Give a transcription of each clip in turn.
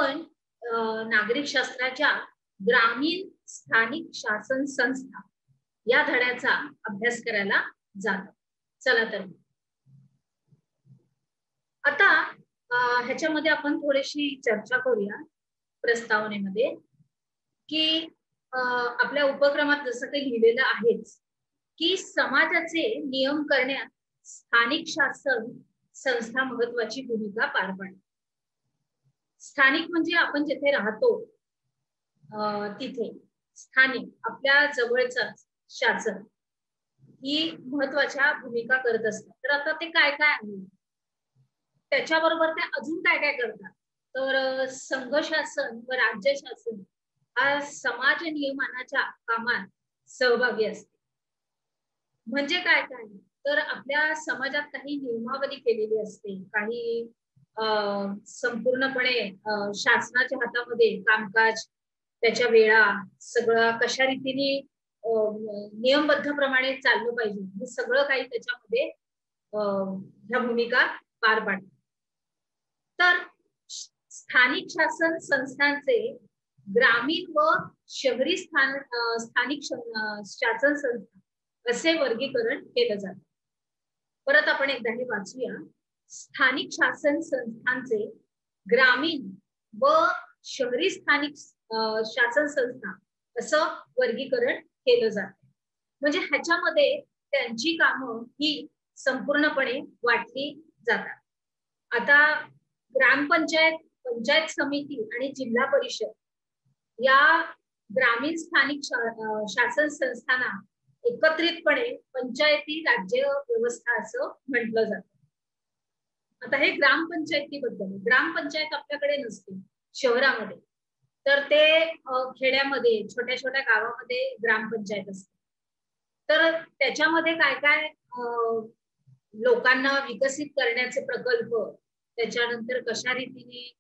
आपण नागरिक शास्त्राच्या ग्रामीण स्थानिक शासन संस्था या धड्याचा अभ्यास करायला जातो. चला तर आता ह्याच्यामध्ये आपण थोडीशी चर्चा करूया प्रस्तावनेमध्ये की आपल्या उपक्रमात जसं काही लिहिलेलं आहेच की समाजाचे नियम करण्यात स्थानिक शासन संस्था महत्वाची भूमिका पार पाडते. स्थानिक म्हणजे आपण जिथे राहतो तिथे स्थानिक आपल्या जवळचा शासन ही महत्वाच्या भूमिका करत असतात. तर आता ते काय काय आहे त्याच्याबरोबर ते अजून काय काय करतात तर संघ शासन व राज्य शासन हा समाज नियमनाच्या कामात सहभागी असते. म्हणजे काय काय तर आपल्या समाजात काही नियमावली केलेली असते, काही संपूर्णपणे शासनाच्या हातामध्ये कामकाज त्याच्या वेळा सगळं कशा रीतीने नियमबद्ध प्रमाणे चाललं पाहिजे हे सगळं काही त्याच्यामध्ये ह्या भूमिका पार पाडतात. तर स्थानिक शासन संस्थांचे ग्रामीण व शहरी स्थानिक शासन संस्था असे वर्गीकरण केलं जातं. परत आपण एकदा हे वाचूया. स्थानिक शासन संस्थांचे ग्रामीण व शहरी स्थानिक शासन संस्था असं वर्गीकरण केलं जातं. म्हणजे ह्याच्यामध्ये त्यांची कामं ही संपूर्णपणे वाटली जातात. आता ग्रामपंचायत, पंचायत समिती आणि जिल्हा परिषद या ग्रामीण स्थानिक शासन संस्थांना एकत्रितपणे पंचायती राज्य व्यवस्था असं म्हटलं जातं. आता हे ग्रामपंचायतीबद्दल. ग्रामपंचायत आपल्याकडे नसते शहरामध्ये, तर ते खेड्यामध्ये छोट्या छोट्या गावामध्ये ग्रामपंचायत असते. तर त्याच्यामध्ये काय काय लोकांना विकसित करण्याचे प्रकल्प, त्याच्यानंतर कशा रीतीने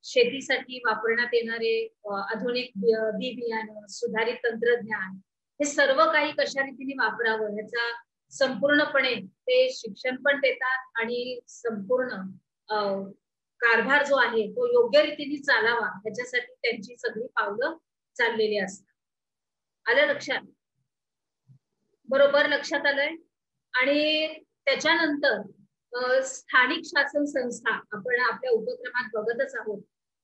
शेतीसाठी वापरण्यात येणारे आधुनिक बी बियाणं, सुधारित तंत्रज्ञान हे सर्व काही कशा रीतीने वापरावं ह्याचा संपूर्णपणे ते शिक्षण पण देतात आणि संपूर्ण कारभार जो आहे तो योग्य रीतीने चालावा ह्याच्यासाठी त्यांची सगळी पावलं चाललेली असतात. आलं लक्षात? बरोबर लक्षात आलंय. आणि त्याच्यानंतर स्थानिक शासन संस्था आपण आपल्या उपक्रमात बघतच आहोत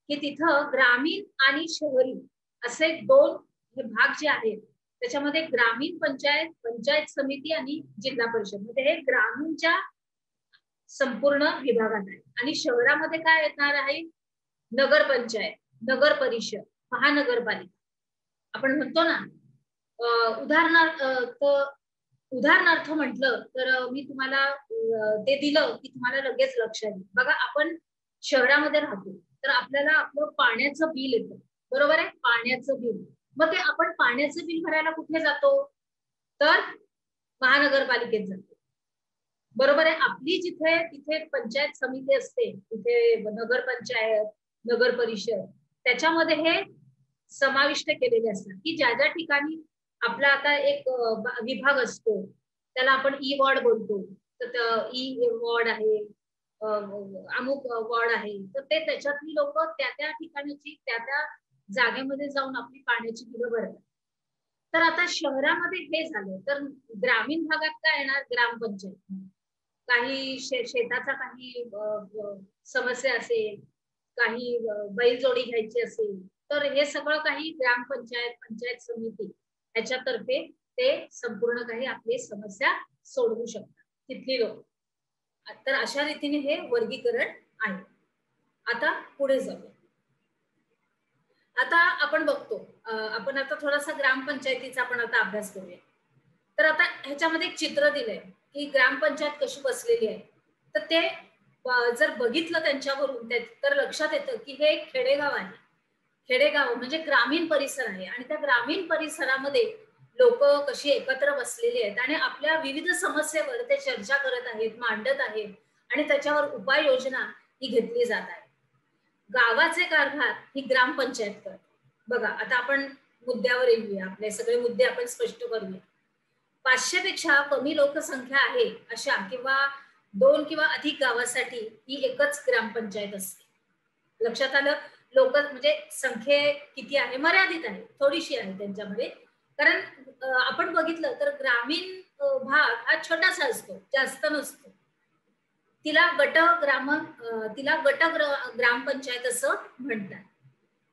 की तिथं ग्रामीण आणि शहरी असे दोन हे भाग जे आहेत त्याच्यामध्ये ग्रामीण पंचायत, पंचायत समिती आणि जिल्हा परिषद म्हणजे हे ग्रामीणच्या संपूर्ण विभागात आहे. आणि शहरामध्ये काय येणार आहे? नगरपंचायत, नगर परिषद, महानगरपालिका आपण म्हणतो ना. उदाहरणार्थ म्हटलं तर मी तुम्हाला ते दिलं की तुम्हाला लगेच लक्षात येईल. बघा आपण शहरामध्ये राहतो तर आपल्याला आपलं पाण्याचं बिल येतं, बरोबर आहे? पाण्याचं बिल. मग ते आपण पाण्याचं बिल भरायला कुठे जातो? तर महानगरपालिकेत जातो, बरोबर आहे? आपली जिथे तिथे पंचायत समिती असते तिथे नगरपंचायत, नगर परिषद त्याच्यामध्ये हे समाविष्ट केलेले असतात की ज्या ज्या ठिकाणी आपला आता एक विभाग असतो त्याला आपण ई वॉर्ड बोलतो. तर ई वॉर्ड आहे, अमुक वॉर्ड आहे, तर ते त्याच्यातली लोक त्या त्या ठिकाणची त्या त्या जागेमध्ये जाऊन आपली पाण्याची बिलं भरतात. तर आता शहरामध्ये हे झालं तर ग्रामीण भागात काय येणार? ग्रामपंचायत. काही शेताचा काही समस्या असेल, काही बैलजोडी घ्यायची असेल तर हे सगळं काही ग्रामपंचायत, पंचायत समिती याच्यातर्फे ते संपूर्ण काही आपली समस्या सोडवू शकतात तिथली लोक. तर अशा रीतीने हे वर्गीकरण आहे. आता पुढे जाऊया. आता आपण बघतो, आपण आता थोडासा ग्रामपंचायतीचा आपण आता अभ्यास करूया. तर आता ह्याच्यामध्ये एक चित्र दिलंय की ग्रामपंचायत कशी बसलेली आहे. तर ते जर बघितलं त्यांच्यावरून तर लक्षात येतं की हे एक खेडेगाव आहे. खेडेगाव म्हणजे ग्रामीण परिसर आहे आणि त्या ग्रामीण परिसरामध्ये लोक कशी एकत्र बसलेली आहेत आणि आपल्या विविध समस्येवर ते चर्चा करत आहेत, मांडत आहेत आणि त्याच्यावर उपाययोजना ही घेतली जात आहे. गावाचे कारभार ही ग्रामपंचायत करते. बघा आता आपण मुद्द्यावर येऊया, आपले सगळे मुद्दे आपण स्पष्ट करूया. 500 पेक्षा कमी लोकसंख्या आहे अशा किंवा 2 किंवा अधिक गावासाठी ही एकच ग्रामपंचायत असते. लक्षात आलं? लोक म्हणजे संख्ये किती आहे, मर्यादित आहे, थोडीशी आहे त्यांच्यामध्ये. कारण आपण बघितलं तर ग्रामीण भाग हा छोटासा असतो, जास्त नसतो. तिला गट ग्रामपंचायत असं म्हणतात.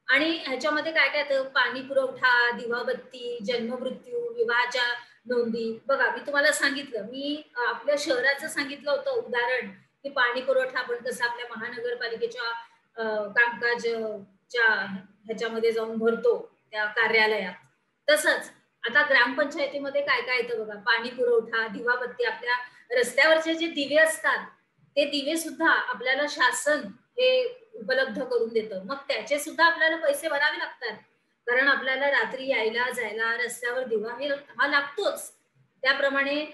आणि ह्याच्यामध्ये काय काय येतं, पाणी पुरवठा, दिवाबत्ती, जन्ममृत्यू, विवाहाच्या नोंदी. बघा मी तुम्हाला सांगितलं, मी आपल्या शहराचं सांगितलं होतं उदाहरण, की पाणी पुरवठा आपण कसं आपल्या महानगरपालिकेच्या कामकाजच्या ह्याच्यामध्ये जाऊन भरतो त्या कार्यालयात, तसंच आता ग्रामपंचायतीमध्ये काय काय येतं बघा, पाणी पुरवठा, दिवाबत्ती, आपल्या रस्त्यावरचे जे दिवे असतात ते दिवे सुद्धा आपल्याला शासन हे उपलब्ध करून देतं. मग त्याचे सुद्धा आपल्याला पैसे भरावे लागतात, कारण आपल्याला रात्री यायला जायला रस्त्यावर दिवा हा लागतोच. त्याप्रमाणे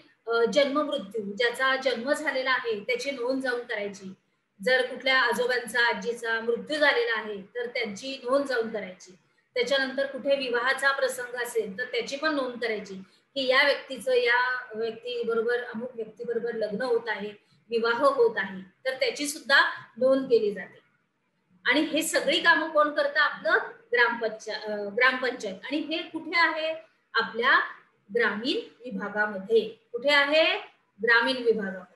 जन्म मृत्यू, ज्याचा जन्म झालेला आहे त्याची नोंद जाऊन करायची. जर कुठल्या आजोबांचा आजीचा मृत्यू झालेला आहे तर त्यांची नोंद जाऊन करायची. त्याच्यानंतर कुठे विवाहाचा प्रसंग असेल तर त्याची पण नोंद करायची, की या व्यक्तीचं या व्यक्ती बरोबर अमुक व्यक्ती बरोबर लग्न होत आहे, विवाह होत आहे, तर त्याची सुद्धा नोंद केली जाते. आणि हे सगळी कामं कोण करतं? आपलं ग्रामपंचायत. आणि हे कुठे आहे? आपल्या ग्रामीण विभागामध्ये. कुठे आहे? ग्रामीण विभागामध्ये.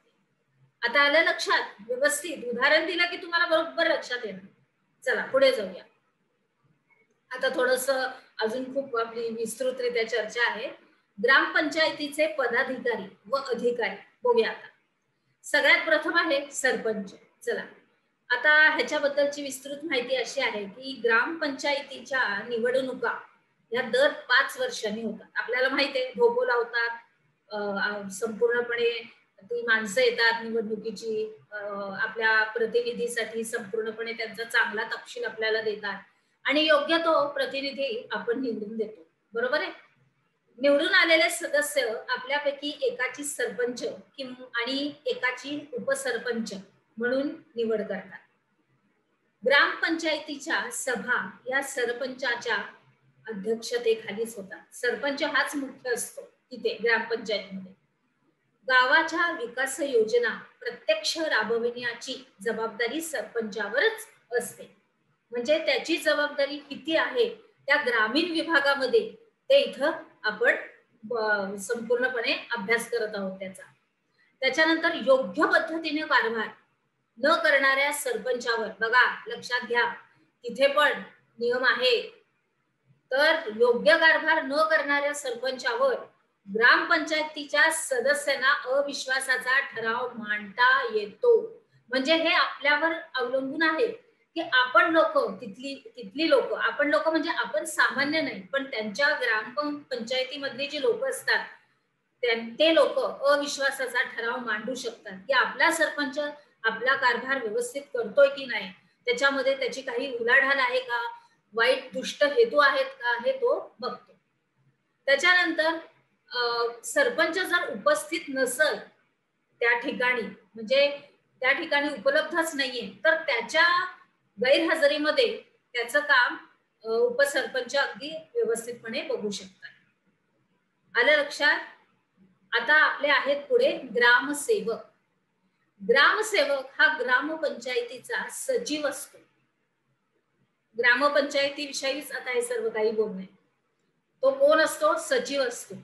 आता आलं लक्षात? व्यवस्थित उदाहरण दिलं की तुम्हाला बरोबर लक्षात येणार. चला पुढे जाऊया. आता थोडस अजून खूप आपली विस्तृतरित्या चर्चा आहे. ग्रामपंचायतीचे पदाधिकारी व अधिकारी बघूया आता. सगळ्यात प्रथम आहे सरपंच. चला आता ह्याच्याबद्दलची विस्तृत माहिती अशी आहे की ग्रामपंचायतीच्या निवडणुका या दर 5 वर्षांनी होतात. आपल्याला माहिती आहे धोको लावतात, संपूर्णपणे ती माणसं येतात निवडणुकीची, आपल्या प्रतिनिधीसाठी संपूर्णपणे त्यांचा चांगला तपशील आपल्याला देतात आणि योग्य तो प्रतिनिधी आपण निवडून देतो. बरोबर आहे? निवडून आलेले सदस्य आपल्यापैकी एकाची सरपंच आणि एकाची उपसरपंच म्हणून निवड करतात. ग्रामपंचायतीच्या सभा या सरपंचाच्या अध्यक्षतेखालीच होतात. सरपंच हाच मुख्य असतो तिथे ग्रामपंचायतीमध्ये. गावाच्या विकास योजना प्रत्यक्ष राबविण्याची जबाबदारी सरपंचावरच असते. म्हणजे त्याची जबाबदारी किती आहे त्या ग्रामीण विभागामध्ये ते इथं आपण संपूर्णपणे अभ्यास करत आहोत त्याचा. त्याच्यानंतर योग्य पद्धतीने कारभार न करणाऱ्या सरपंचावर, बघा लक्षात घ्या तिथे पण नियम आहे, तर योग्य कारभार न करणाऱ्या सरपंचावर ग्रामपंचायतीच्या सदस्यांना अविश्वासाचा ठराव मांडता येतो. म्हणजे हे आपल्यावर अवलंबून आहे की आपण लोक तिथली लोक, आपण लोक म्हणजे आपण सामान्य नाही, पण त्यांच्या ग्रामपंचायतीमधली जी लोक असतात ते लोक अविश्वासाचा ठराव मांडू शकतात की आपला सरपंच आपला कारभार व्यवस्थित करतोय की नाही, त्याच्यामध्ये त्याची काही उलाढाल आहे का, वाईट दुष्ट हेतू आहेत का, हे तो बघतो. त्याच्यानंतर सरपंच जर उपस्थित नसल त्या ठिकाणी, म्हणजे त्या ठिकाणी उपलब्धच नाहीये, तर त्याच्या गैरहजेरीमध्ये त्याचं काम उपसरपंच अगदी व्यवस्थितपणे बघू शकतात. आलं लक्षात? आता आपले आहेत पुढे ग्रामसेवक. ग्रामसेवक हा ग्रामपंचायतीचा सचिव असतो. ग्रामपंचायतीविषयीच आता हे सर्व काही बोलणे. तो कोण असतो? सचिव असतो.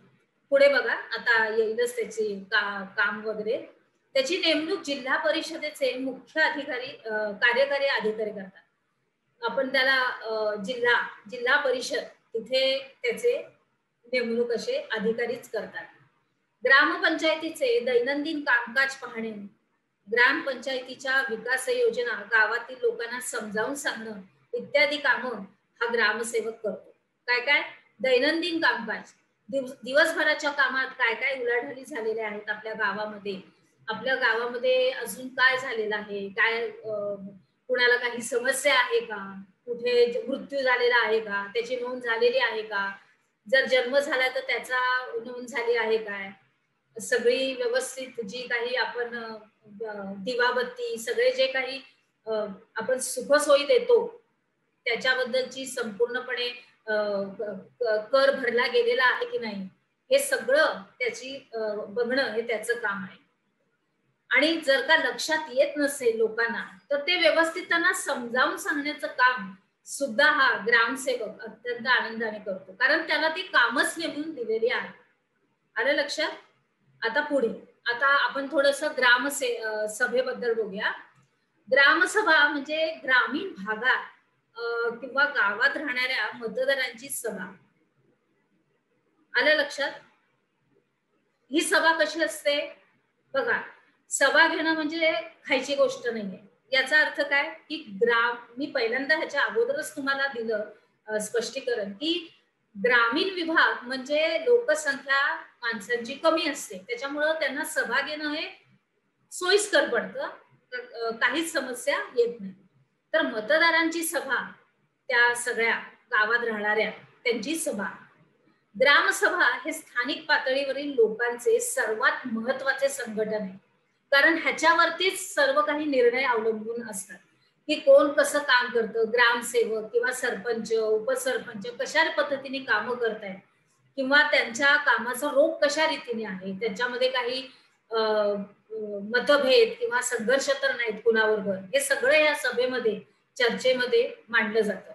पुढे बघा आता येईलच त्याचे काम वगैरे. त्याची नेमणूक जिल्हा परिषदेचे मुख्य अधिकारी कार्यकारी अधिकारी करतात. आपण त्याला जिल्हा परिषद तिथे त्याचे नेमणूक असे अधिकारीच करतात. ग्रामपंचायतीचे दैनंदिन कामकाज पाहणे, ग्रामपंचायतीच्या विकास योजना गावातील लोकांना समजावून सांगणं इत्यादी कामं हा ग्रामसेवक करतो. काय काय? दैनंदिन कामकाज, दिवसभराच्या कामात काय काय उलाढाली झालेल्या आहेत आपल्या गावामध्ये, आपल्या गावामध्ये अजून काय झालेलं आहे, काय कुणाला काही समस्या आहे का, कुठे मृत्यू झालेला आहे का, त्याची नोंद झालेली आहे का, जर जन्म झाला तर त्याचा नोंद झाली आहे काय, सगळी व्यवस्थित जी काही आपण दिवाबत्ती सगळे जे काही आपण सुखसोयी देतो त्याच्याबद्दलची संपूर्णपणे कर भरला गेलेला आहे की नाही, हे सगळं त्याची बघणं हे त्याचं काम आहे. आणि जर का लक्षात येत नसेल लोकांना तर ते व्यवस्थित त्यांना समजावून सांगण्याचं काम सुद्धा हा ग्रामसेवक अत्यंत आनंदाने करतो, कारण त्याला ती कामच नेमून दिलेली आहे. आलं लक्षात? आता पुढे आता आपण थोडस सभेबद्दल बघूया. ग्रामसभा म्हणजे ग्रामीण भागात किंवा गावात राहणाऱ्या मतदारांची सभा. आलं लक्षात? ही सभा कशी असते बघा. सभा घेणं म्हणजे खायची गोष्ट नाहीये. याचा अर्थ काय की मी पहिल्यांदा ह्याच्या अगोदरच तुम्हाला दिलं स्पष्टीकरण की ग्रामीण विभाग म्हणजे लोकसंख्या माणसांची कमी असते, त्याच्यामुळं त्यांना सभा घेणं हे सोयीस्कर पडतं, काहीच समस्या येत नाही. तर मतदारांची सभा, त्या सगळ्या गावात राहणाऱ्या त्यांची सभा. ग्रामसभा हे स्थानिक पातळीवरील लोकांचे सर्वात महत्वाचे संघटन आहे, कारण ह्याच्यावरतीच सर्व काही निर्णय अवलंबून असतात की कोण कसं काम करतं, ग्रामसेवक किंवा सरपंच उपसरपंच कशा पद्धतीने कामं करतायत किंवा त्यांच्या कामाचा रोग कशा रीतीने आहे, त्याच्यामध्ये काही मतभेद किंवा संघर्ष तर नाहीत कुणाबरोबर, हे सगळं या सभेमध्ये चर्चेमध्ये मांडलं जातं.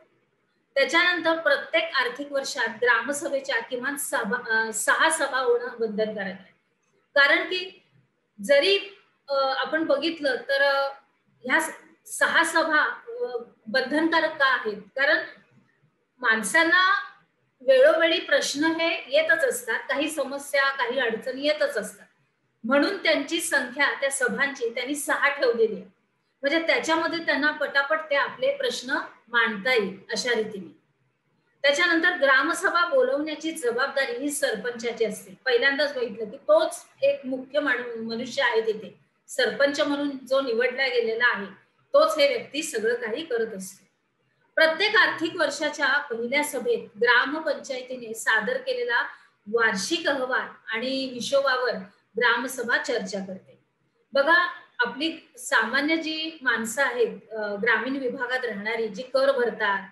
त्याच्यानंतर प्रत्येक आर्थिक वर्षात ग्रामसभेच्या किमान 6 सभा होणं बंधनकारक आहे, कारण की जरी आपण बघितलं तर ह्या 6 सभा बंधनकारक का आहेत, कारण माणसांना वेळोवेळी प्रश्न हे येतच असतात, काही समस्या काही अडचणी येतच असतात, म्हणून त्यांची संख्या त्या सभांची त्यांनी 6 ठेवलेली आहे, म्हणजे त्याच्यामध्ये त्यांना पटापट ते आपले प्रश्न मांडता येईल अशा रीतीने. त्याच्यानंतर ग्रामसभा बोलवण्याची जबाबदारी ही सरपंचाची असते. पहिल्यांदाच बघितलं की तोच एक मुख्य मनुष्य आहे तिथे, सरपंच म्हणून जो निवडला गेलेला आहे तोच हे व्यक्ती सगळं काही करत असतो. प्रत्येक आर्थिक वर्षाच्या पहिल्या सभेत ग्रामपंचायतीने सादर केलेला वार्षिक अहवाल आणि हिशोबावर ग्रामसभा चर्चा करते. बघा, आपली सामान्य जी माणसं आहेत ग्रामीण विभागात राहणारी, जी कर भरतात,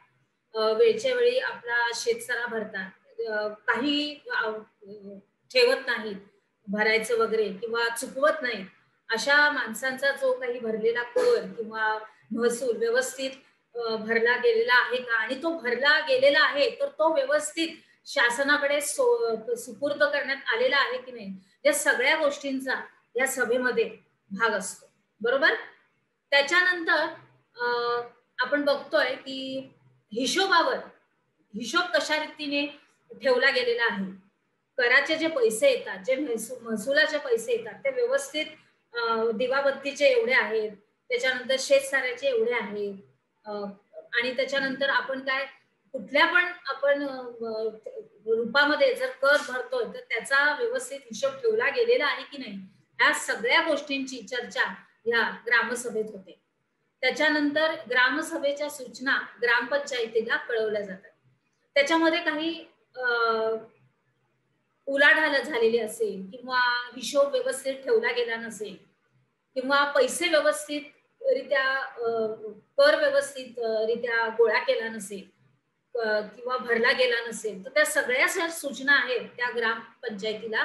वेळच्या वेळी आपला शेतसारा भरतात, काही ठेवत नाहीत भरायचं वगैरे किंवा चुकवत नाहीत, अशा माणसांचा जो काही भरलेला कर किंवा महसूल व्यवस्थित भरला गेलेला आहे का, आणि तो भरला गेलेला आहे तर तो व्यवस्थित शासनाकडे सुपूर्द करण्यात आलेला आहे की नाही, या सगळ्या गोष्टींचा या सभेमध्ये भाग असतो, बरोबर. त्याच्यानंतर आपण बघतोय की हिशोब कशा रीतीने ठेवला गेलेला आहे. कराचे जे पैसे येतात, जे महसुलाचे पैसे येतात, ते व्यवस्थित दिवाबत्तीचे एवढे आहेत, त्याच्यानंतर शेतसाऱ्याचे एवढे आहेत, आणि त्याच्यानंतर आपण काय कुठल्या पण आपण रूपामध्ये जर कर भरतोय तर त्याचा व्यवस्थित हिशोब ठेवला गेलेला आहे की नाही, ह्या सगळ्या गोष्टींची चर्चा या ग्रामसभेत होते. त्याच्यानंतर ग्रामसभेच्या सूचना ग्रामपंचायतीला कळवल्या जातात. त्याच्यामध्ये काही उलाढाल झालेली असेल किंवा हिशोब व्यवस्थित ठेवला गेला नसेल किंवा पैसे व्यवस्थित रित्या कर व्यवस्थित रित्या गोळा केला नसेल किंवा भरला गेला नसेल, तर त्या सगळ्या सूचना आहेत त्या ग्रामपंचायतीला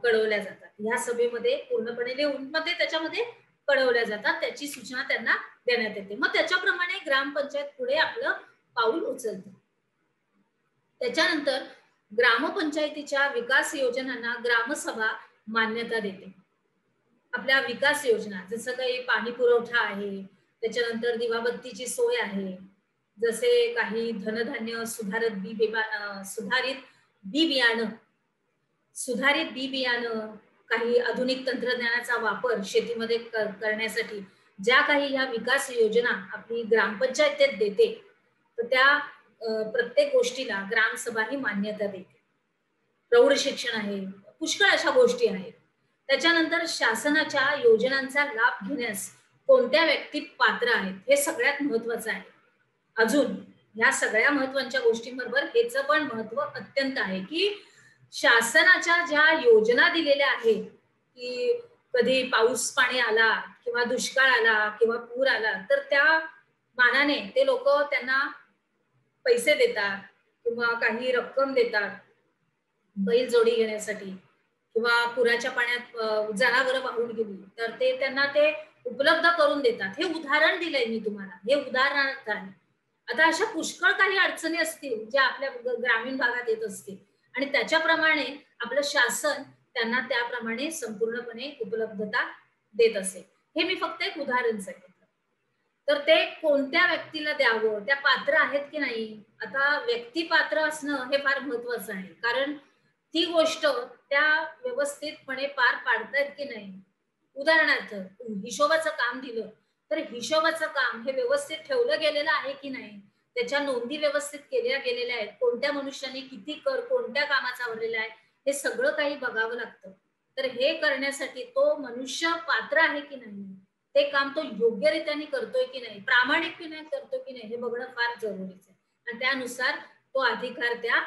कळवल्या जातात. ह्या सभेमध्ये पूर्णपणे लिहून मध्ये त्याच्यामध्ये कळवल्या जातात, त्याची सूचना त्यांना देण्यात येते. मग त्याच्याप्रमाणे ग्रामपंचायत पुढे आपलं पाऊल उचलते. त्याच्यानंतर ग्रामपंचायतीच्या विकास योजनांना ग्रामसभा मान्यता देते. आपल्या विकास योजना जसं काही पाणी पुरवठा आहे, त्याच्यानंतर दिवाबत्तीची सोय आहे, जसे काही धनधान्य, सुधारित बी बियाणं, काही आधुनिक तंत्रज्ञानाचा वापर शेतीमध्ये करण्यासाठी ज्या काही ह्या विकास योजना आपली ग्रामपंचायत देते, तर त्या प्रत्येक गोष्टीला ग्रामसभा ही मान्यता देते. प्रौढ शिक्षण आहे, पुष्कळ अशा गोष्टी आहेत. त्याच्यानंतर शासनाच्या योजनांचा लाभ घेण्यास कोणत्या व्यक्ती पात्र आहेत हे सगळ्यात महत्वाचं आहे. अजून या सगळ्या महत्वाच्या गोष्टींबरोबर हेच पण महत्व अत्यंत आहे की शासनाच्या ज्या योजना दिलेल्या आहेत की कधी पाऊस पाणी आला किंवा दुष्काळ आला किंवा पूर आला तर त्या मानाने ते लोक त्यांना पैसे देतात किंवा काही रक्कम देतात बैल जोडी घेण्यासाठी किंवा पुराच्या पाण्यात जनावरं वाहून गेली तर ते त्यांना ते उपलब्ध करून देतात. हे उदाहरण दिलंय मी तुम्हाला, हे उदाहरणार्थ आहे. आता अशा पुष्कळ काही अडचणी असतील ज्या आपल्या ग्रामीण भागात येत असतील आणि त्याच्याप्रमाणे आपलं शासन त्यांना त्याप्रमाणे संपूर्णपणे उपलब्धता देत असेल. हे मी फक्त एक उदाहरण सांगितलं. तर ते कोणत्या व्यक्तीला द्यावं, त्या पात्र आहेत की नाही. आता व्यक्ती पात्र असणं हे फार महत्वाचं आहे, कारण ती गोष्ट त्या व्यवस्थितपणे पार पाडतायत की नाही. उदाहरणार्थ हिशोबाचं काम दिलं तर हिशोबाचं काम हे व्यवस्थित ठेवलं गेलेलं आहे की नाही, त्याच्या नोंदी व्यवस्थित केल्या गेलेल्या आहेत, कोणत्या मनुष्याने किती कर कोणत्या कामाचा भरलेला आहे, हे सगळं काही बघावं लागतं. तर हे करण्यासाठी तो मनुष्य पात्र आहे की नाही, ते काम तो योग्यरित्याने करतोय की नाही, प्रामाणिकपणे करतोय की नाही, हे बघणं फार जरुरीचं आहे. आणि त्यानुसार तो अधिकार त्या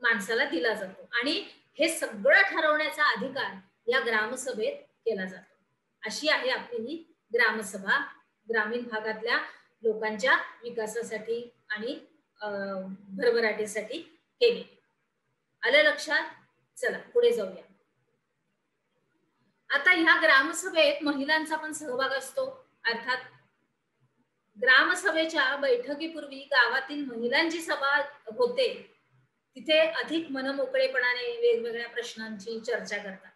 माणसाला दिला जातो आणि हे सगळं ठरवण्याचा अधिकार या ग्रामसभेत केला जातो. अशी आहे आपली ही ग्रामसभा, ग्रामीण भागातल्या लोकांच्या विकासासाठी आणि भरभराटीसाठी केली. आलं लक्षात? चला पुढे जाऊया. आता ह्या ग्रामसभेत महिलांचा पण सहभाग असतो. अर्थात ग्रामसभेच्या बैठकीपूर्वी गावातील महिलांची सभा होते, तिथे अधिक मनमोकळेपणाने वेगवेगळ्या प्रश्नांची चर्चा करतात.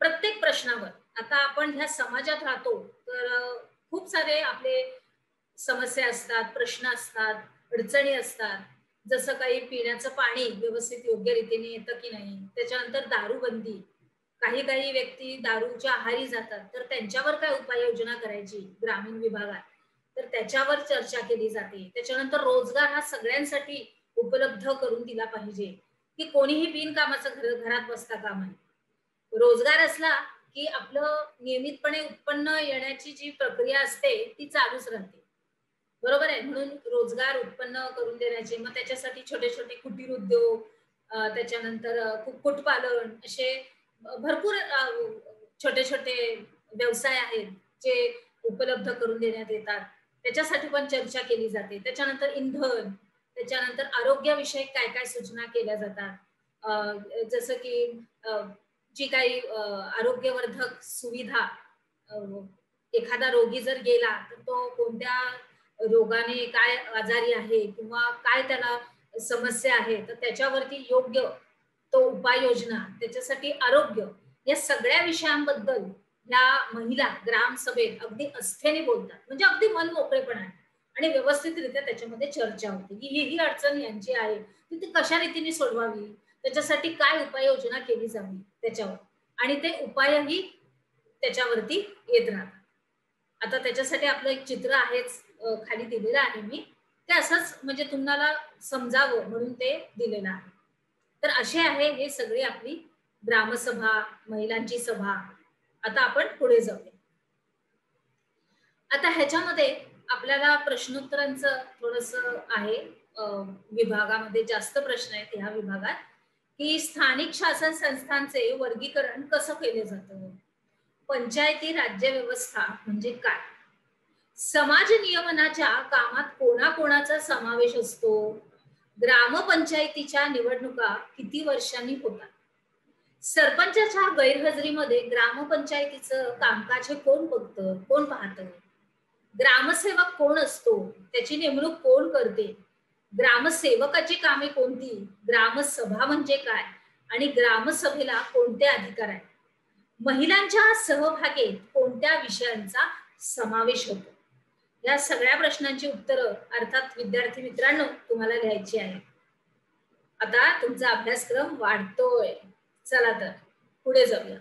प्रत्येक प्रश्नावर आता आपण ह्या समाजात राहतो तर खूप सारे आपले समस्या असतात, प्रश्न असतात, अडचणी असतात. जसं काही पिण्याचं पाणी व्यवस्थित योग्य रीतीने येतं की नाही, त्याच्यानंतर दारूबंदी, काही काही व्यक्ती दारूच्या आहारी जातात तर त्यांच्यावर काय उपाययोजना करायची ग्रामीण विभागात, तर त्याच्यावर चर्चा केली जाते. त्याच्यानंतर रोजगार हा सगळ्यांसाठी उपलब्ध करून दिला पाहिजे, की कोणीही बिनकामाचं घरात बसता कामा नये. रोजगार असला की आपलं नियमितपणे उत्पन्न येण्याची जी प्रक्रिया असते ती चालूच राहते. बरोबर आहे. म्हणून रोजगार उत्पन्न करून देण्याचे, मग त्याच्यासाठी छोटे छोटे कुटीर उद्योग, त्याच्यानंतर कुक्कुटपालन, असे भरपूर छोटे छोटे व्यवसाय आहेत जे उपलब्ध करून देण्यात येतात. त्याच्यासाठी पण चर्चा केली जाते. त्याच्यानंतर इंधन, त्याच्यानंतर आरोग्याविषयक काय काय सूचना केल्या जातात. जसं की जी काही आरोग्यवर्धक सुविधा, एखादा रोगी जर गेला तर तो कोणत्या रोगाने काय आजारी आहे किंवा काय त्याला समस्या आहे, तर त्याच्यावरती योग्य तो उपाययोजना, त्याच्यासाठी आरोग्य, या सगळ्या विषयांबद्दल या महिला ग्रामसभेत अगदी आस्थेने बोलतात. म्हणजे अगदी मन मोकळेपणाने आणि व्यवस्थितरित्या त्याच्यामध्ये चर्चा होते की ही अडचण यांची आहे, ती कशा रीतीने सोडवावी, त्याच्यासाठी काय उपाययोजना केली जावी त्याच्यावर, आणि ते उपायही त्याच्यावरती येत राहतात. आता त्याच्यासाठी आपलं एक चित्र आहेच, खाली दिलेलं आहे मी, ते असंच म्हणजे तुम्हाला समजावं म्हणून ते दिलेलं आहे. तर असे आहे हे सगळी आपली ग्रामसभा, महिलांची सभा. आता आपण पुढे जाऊया. आता ह्याच्यामध्ये आपल्याला प्रश्नोत्तरांचं थोडस आहे. विभागामध्ये जास्त प्रश्न आहेत ह्या विभागात, की स्थानिक शासन संस्थांचे वर्गीकरण कसं केले जातं, पंचायती राज्य व्यवस्था म्हणजे काय, समाज नियमनाच्या कामात कोणाकोणाचा समावेश असतो, ग्रामपंचायतीच्या निवडणुका किती वर्षांनी होतात, सरपंचाच्या गैरहजेरीमध्ये ग्रामपंचायतीचं कामकाज हे कोण बघतं, कोण पाहतं, ग्रामसेवक कोण असतो, त्याची नेमणूक कोण करते, ग्रामसेवकाची कामे कोणती, ग्रामसभा म्हणजे काय आणि ग्रामसभेला कोणते अधिकार आहेत, महिलांच्या सहभागीत कोणत्या विषयांचा समावेश होतो. या सगळ्या प्रश्नांची उत्तरं अर्थात विद्यार्थी मित्रांनो तुम्हाला लिहायची आहे. आता तुमचा अभ्यासक्रम वाढतोय. चला तर पुढे जाऊया.